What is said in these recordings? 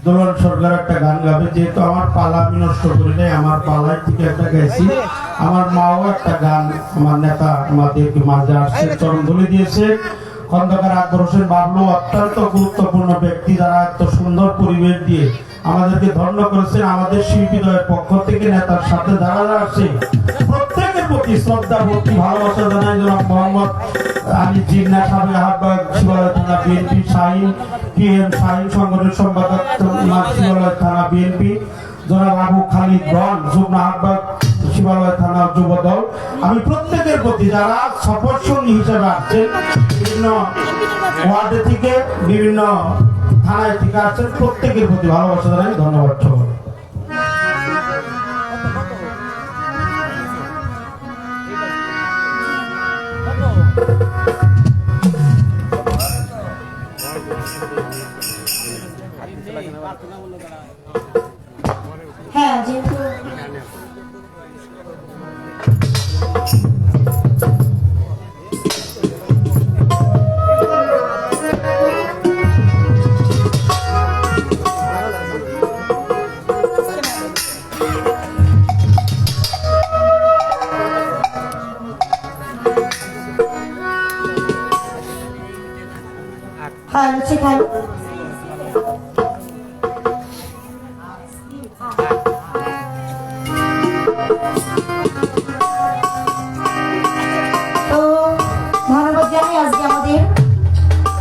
দোলন সরকার একটা গান গাবে, যেহেতু আমার পালা আমি নষ্ট করি নাই, আমার পালায় থেকে একটা গাইছি। আমার মাও একটা গান আমার নেতা আমাদেরকে মাঝে আসছে, চরণধুলি দিয়েছে। খন্দকার আকবর হোসেন বাবলু অত্যন্ত গুরুত্বপূর্ণ ব্যক্তি, যারা এত সুন্দর পরিবেশ দিয়ে আমাদেরকে ধন্য করেছেন। আমাদের শিল্পীদের পক্ষ থেকে নেতার সাথে যারা আছে প্রত্যেকের প্রতি শ্রদ্ধা ভক্তি ভালোবাসা জানাই। জনাব মোহাম্মদ আলী জিন্না সাহেব আহ্বায়ক শিবালয় থানা বিএনপি, শাহিন পিএম শাহিন সংগঠনের সম্পাদক শিবালয় থানা বিএনপি, জনাব আবু খালিদ রন যুগ্ম আহ্বায়ক শিবালয় থানা যুব দল। আমি প্রত্যেকের প্রতি যারা সফরসঙ্গী হিসেবে আসছেন, বিভিন্ন ওয়ার্ডে থেকে বিভিন্ন থানায় থেকে আসছেন, প্রত্যেকের প্রতি ভালোবাসা জানাই, ধন্যবাদ সবাই। হ্যাঁ, যেহেতু হ্যাঁ সেখানে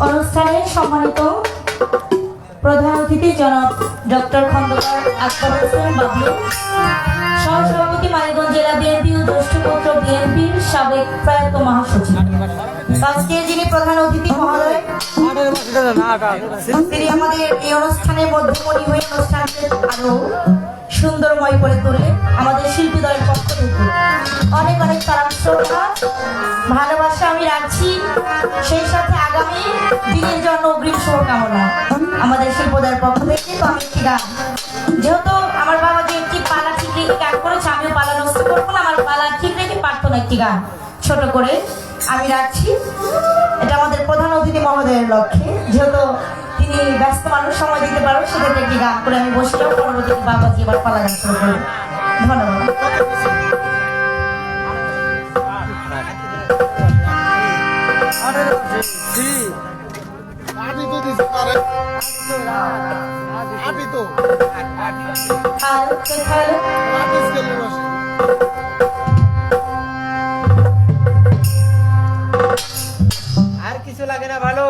অনুষ্ঠানের সম্মানিত প্রধান অতিথি জনাব ডক্টর খন্দকার আকবর হোসেন বাবলু, সহসভাপতি মানিকগঞ্জ জেলা বিএনপি ও জ্যেষ্ঠ পৌর বিএনপির সাবেক প্রয়াত মহাসচিব। আজকের যিনি প্রধান অতিথি মহোদয়, তিনি আমাদের এই অনুষ্ঠানের মধ্যমণি হয়ে অনুষ্ঠানকে আরো সুন্দরময় করে তোলে। আমাদের শিল্পী দলের পক্ষ থেকে অনেক অনেক তারাম শ্রদ্ধা ভালোবাসা আমি রাখছি, সেই সাথে আগামী দিনের জন্য অগ্রিম শুভকামনা আমাদের শিল্পদের পক্ষ থেকে। তো আমি একটি গান, যেহেতু আমার বাবা যে একটি পালা ঠিক রেখে গান করেছে, আমিও পালা নষ্ট করবো না, আমার পালা ঠিক রেখে পারতো না, একটি গান ছোট করে আমি রাখছি। এটা আমাদের প্রধান অতিথি মহোদয়ের লক্ষ্যে, যেহেতু তিনি ব্যস্ত মানুষ সময় দিতে পারো সেক্ষেত্রে একটি গান করে আমি বসলেও পরবর্তীতে বাবাজি এবার পালা গান শুরু করবো। ধন্যবাদ। আর কোথায় আর কিছু লাগে না ভালো।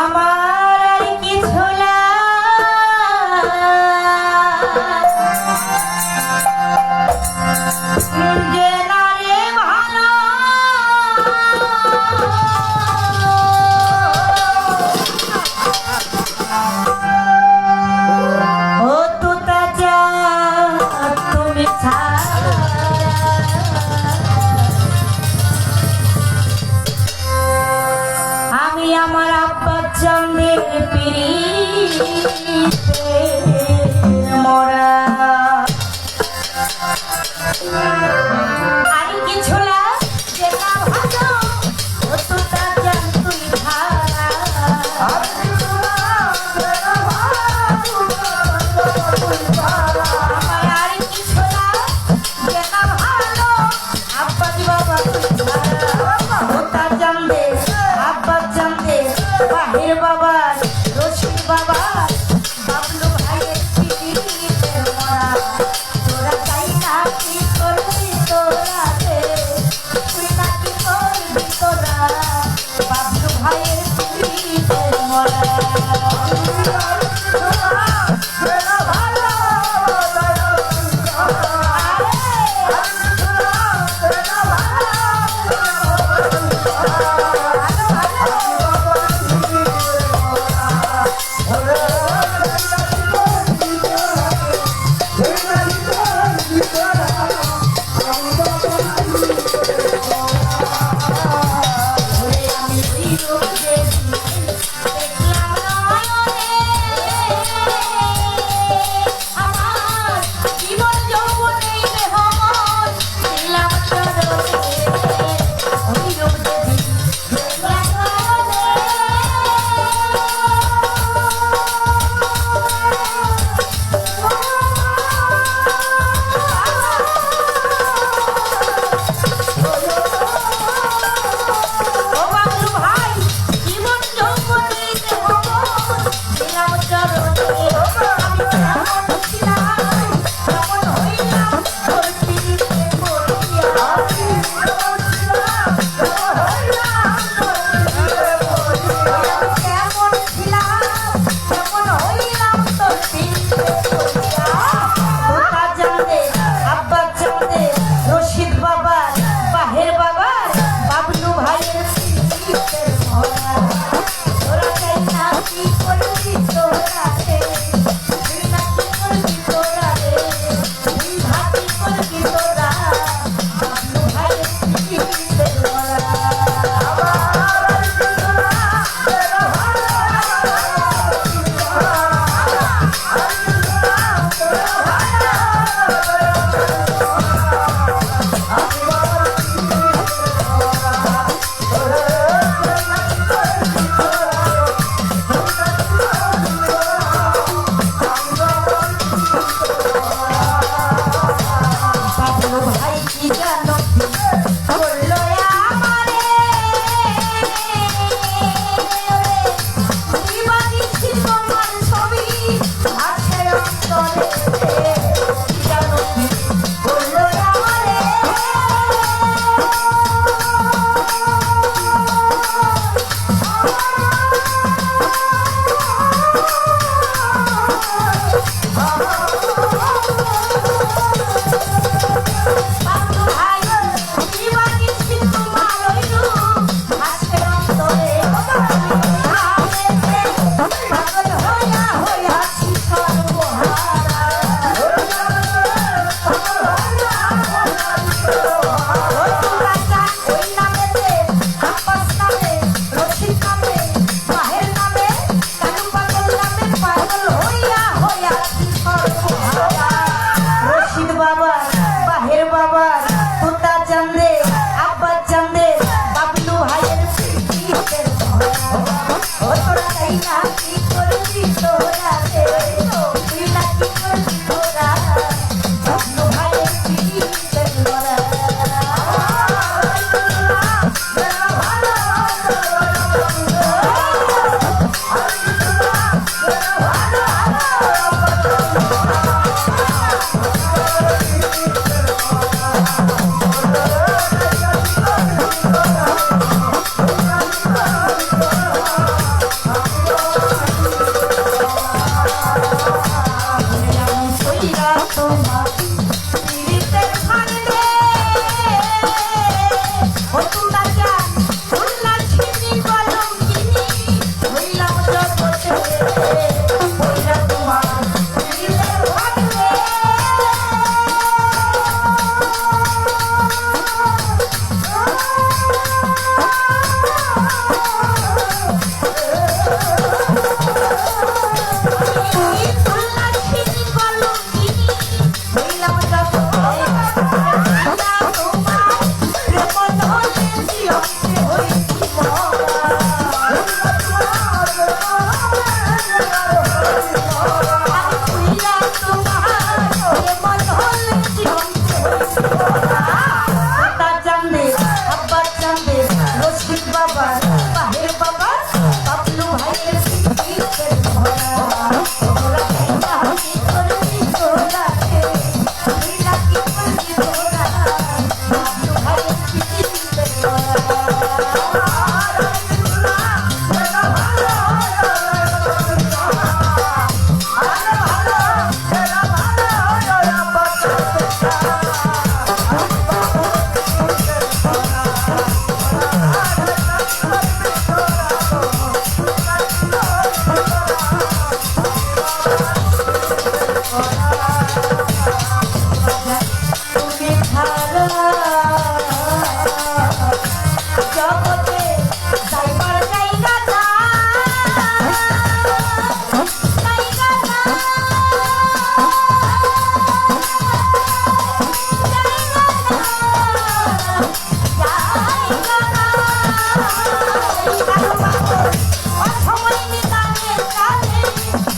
আমার আর কিছু লাগে না রে ভালো। ও তুতা যা তুমি আমি আমার আব্বা চন্দ্রের পিড়িতে মরা। আর কিছু লাগে না ভালো। ও তুতা যা তুমি ভাড়া। আমার আর কিছু লাগে না ভালো। আব্বা দি বাবা তুমি ভাড়া। ও তা জানবে আব্বা জানবে বাহির বাবা রশিদ বাবা বাবলু ভাইয়ের পিড়িতে মরা। তোরা চাই না কি করবি তোরা রে, তুই না কি করবি তোরা বাবলু ভাইয়ের পিড়িতে মরা। তোরা চাই না কি করবি তোরা রে,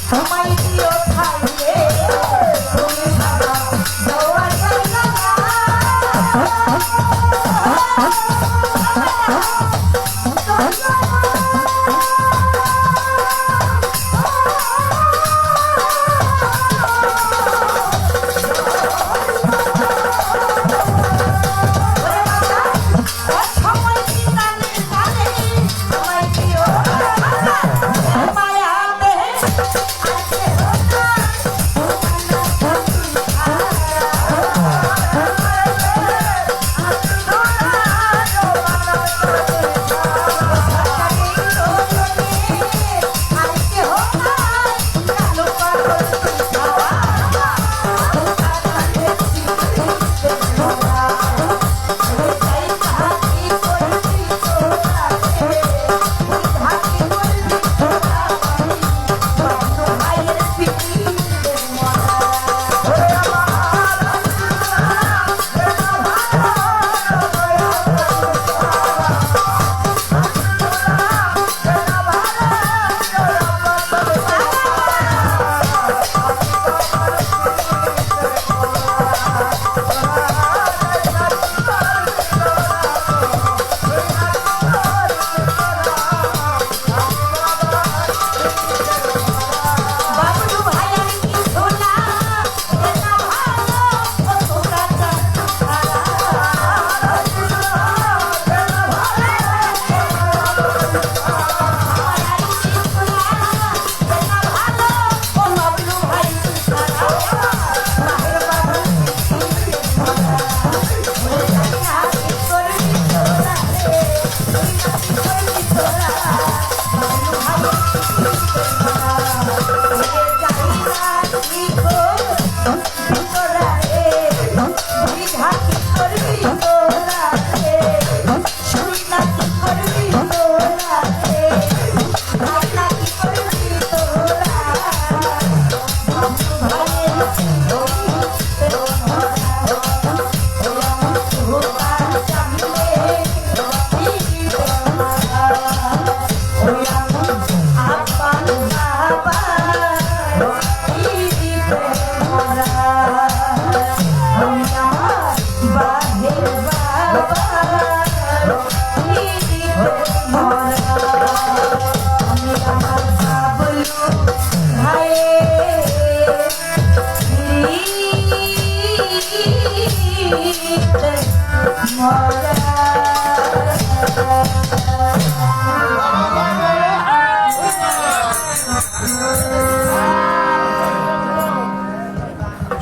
সময় দিও থাকবে তুমি ছাড়া যাওয়া যায় না সময় কি জানে জানে সময় দিও মায়াতে আছে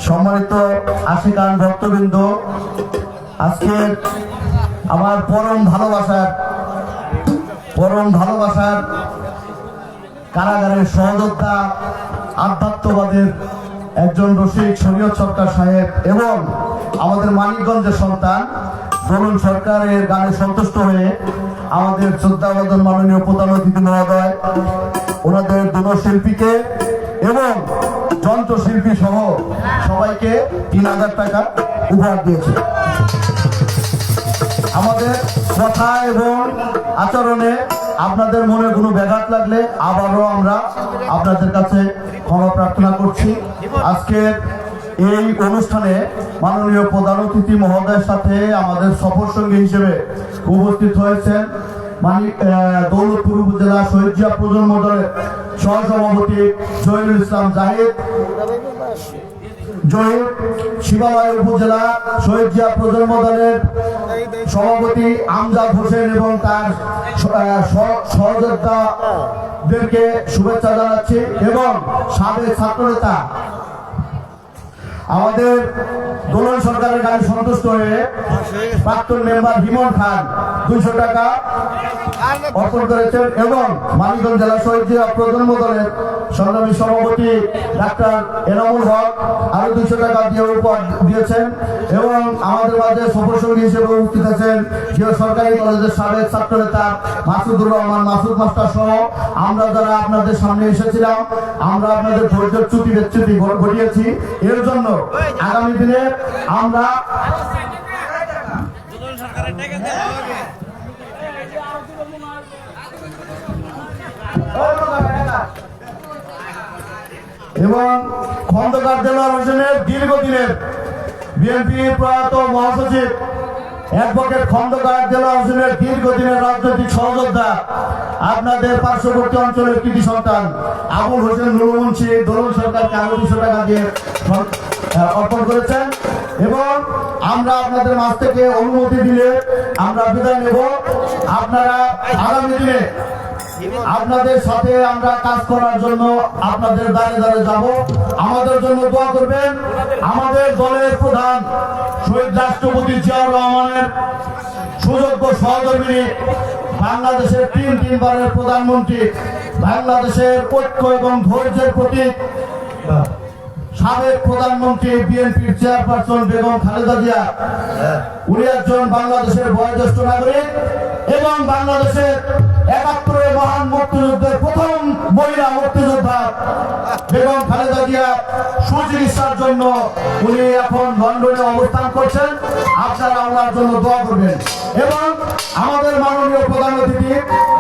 সম্মানিত আশিকান ভক্তবৃন্দ, আজকে আমার পরম ভালোবাসার কারাগারের সহযোদ্ধা আধ্যাত্মবাদের একজন রসিক শরীয়ত সরকার সাহেব এবং আমাদের মানিকগঞ্জের সন্তান দোলন সরকারের গানে সন্তুষ্ট হয়ে আমাদের শ্রদ্ধাভাজন মাননীয় প্রধান অতিথি মহোদয় ওনাদের দোল শিল্পীকে এবং যন্ত্রশিল্পী সহ সবাইকে ৩,০০০ টাকা উপহার দিয়েছে। আমাদের কথা এবং আচরণে আপনাদের মনে কোনো ব্যাঘাত লাগলে আবারও আমরা আপনাদের কাছে ক্ষমা প্রার্থনা করছি। আজকের এই অনুষ্ঠানে মাননীয় প্রধান অতিথি মহোদয়ের সাথে আমাদের সফর সঙ্গী হিসেবে উপস্থিত হয়েছেন দৌলতপুর উপজেলা শহীদ জিয়া প্রজন্ম দলের সহসভাপতি জহিরুল ইসলাম জাহিদ, শিবালয় উপজেলা শহীদ জিয়া প্রজন্ম দলের সভাপতি আমজাদ হোসেন এবং তার সহযোদ্ধাদেরকে শুভেচ্ছা জানাচ্ছি এবং সাবেক ছাত্রনেতা আমাদের দোলন সরকারের গানে সন্তুষ্ট হয়ে প্রাক্তন মেম্বার হিমন খান 200 টাকা অর্পণ করেছেন এবং মানিকগঞ্জ জেলা শহীদ জিয়া প্রজন্ম দলের সংগ্রামী সভাপতি ডাক্তার এনামুল হক আরো 200 টাকা দিয়ে উপহার দিয়েছেন এবং আমাদের মাঝে সফরসঙ্গী হিসেবে উপস্থিত আছেন জিয়া সরকারি কলেজের সাবেক ছাত্রনেতা মাসুদুর রহমান মাসুদ মাস্টার সহ আমরা যারা আপনাদের সামনে এসেছিলাম আমরা আপনাদের ধৈর্যের চ্যুতি ঘটিয়েছি। এর জন্য আগামী দিনে আমরা এবং খন্দকার দেলোয়ার হোসেনের দীর্ঘদিনের বিএনপি প্রয়াত মহাসচিব অ্যাডভোকেট খন্দকার দেলোয়ার হোসেনের দীর্ঘদিনের রাজনৈতিক সহযোদ্ধা, আপনাদের পার্শ্ববর্তী অঞ্চলের কৃতি সন্তান আবুল হোসেন নুরুমুন্সি দোলন সরকারকে আরো 200 টাকা দিয়ে অর্পণ করেছেন। এবং আমরা আপনাদের মাঝ থেকে অনুমতি দিলে আমরা বিদায় নেব। আপনারা আগামী দিনে আপনাদের সাথে আমরা কাজ করার জন্য আপনাদের দ্বারে দ্বারে যাব। আমাদের জন্য দোয়া করবেন। আমাদের দলের প্রধান শহীদ রাষ্ট্রপতি জিয়াউর রহমানের সুযোগ্য সহধর্মিণী, বাংলাদেশের তিনবারের প্রধানমন্ত্রী, বাংলাদেশের ঐক্য এবং ধৈর্যের প্রতীক, সাবেক প্রধানমন্ত্রী বিএনপির চেয়ারপারসন বেগম খালেদা জিয়া, উনি একজন বাংলাদেশের বয়োজ্যেষ্ঠ নাগরিক এবং বাংলাদেশের ৭১ মহান মুক্তিযুদ্ধের প্রথম মহিলা মুক্তিযোদ্ধা বেগম খালেদা জিয়া সুচিকিৎসার জন্য উনি এখন লন্ডনে অবস্থান করছেন। আপনারা ওনার জন্য দোয়া করবেন। এবং আমাদের মাননীয় প্রধান অতিথি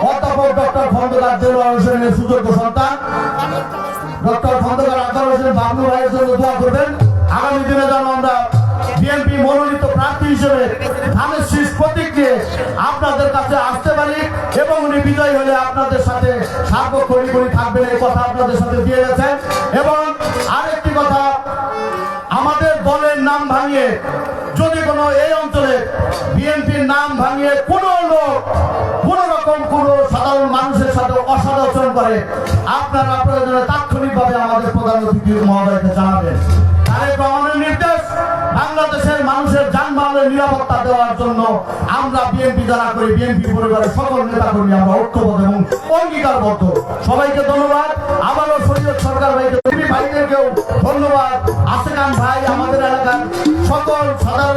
অধ্যাপক ডক্টর খন্দকার দেলোয়ার হোসেনের সুযোগ্য সন্তান ডক্টর খন্দকার আজহার হোসেন বাবলু ভাইয়ের জন্য দোয়া করবেন। আগামী দিনে যেন আমরা বিএনপি মনোনীত প্রার্থী হিসেবে ধানের শীষ প্রতীক নিয়ে আপনাদের কাছে আসতে পারি এবং উনি বিজয়ী হলে আপনাদের সাথে সার্বক্ষণিক উনি থাকবেন, এই কথা আপনাদের সাথে দিয়ে গেছেন। এবং আরেকটি কথা, আমাদের দলের নাম ভাঙিয়ে যদি কোনো এই অঞ্চলে বিএনপির নাম ভাঙিয়ে কোনো লোক কোন রকম কোন সাধারণ মানুষের সাথে অসদাচরণ করে, আপনারা প্রয়োজনে তাৎক্ষণিকভাবে আমাদের প্রধান অতিথি মহোদয়কে জানাবেন। তারেক রহমানের নির্দেশ, বাংলাদেশের মানুষের যানবাহনের নিরাপত্তা দেওয়ার জন্য আমরা বিএনপি যারা করি, বিএনপি পরিবারের সকল নেতা কর্মী আমরা ঐক্যবদ্ধ এবং অঙ্গীকারবদ্ধ। সবাইকে ধন্যবাদ। আবারও শরীয়ত সরকার ভাইকে, ভাইদেরকেও ধন্যবাদ। আসেকান ভাই, আমাদের এলাকার সকল সাধারণ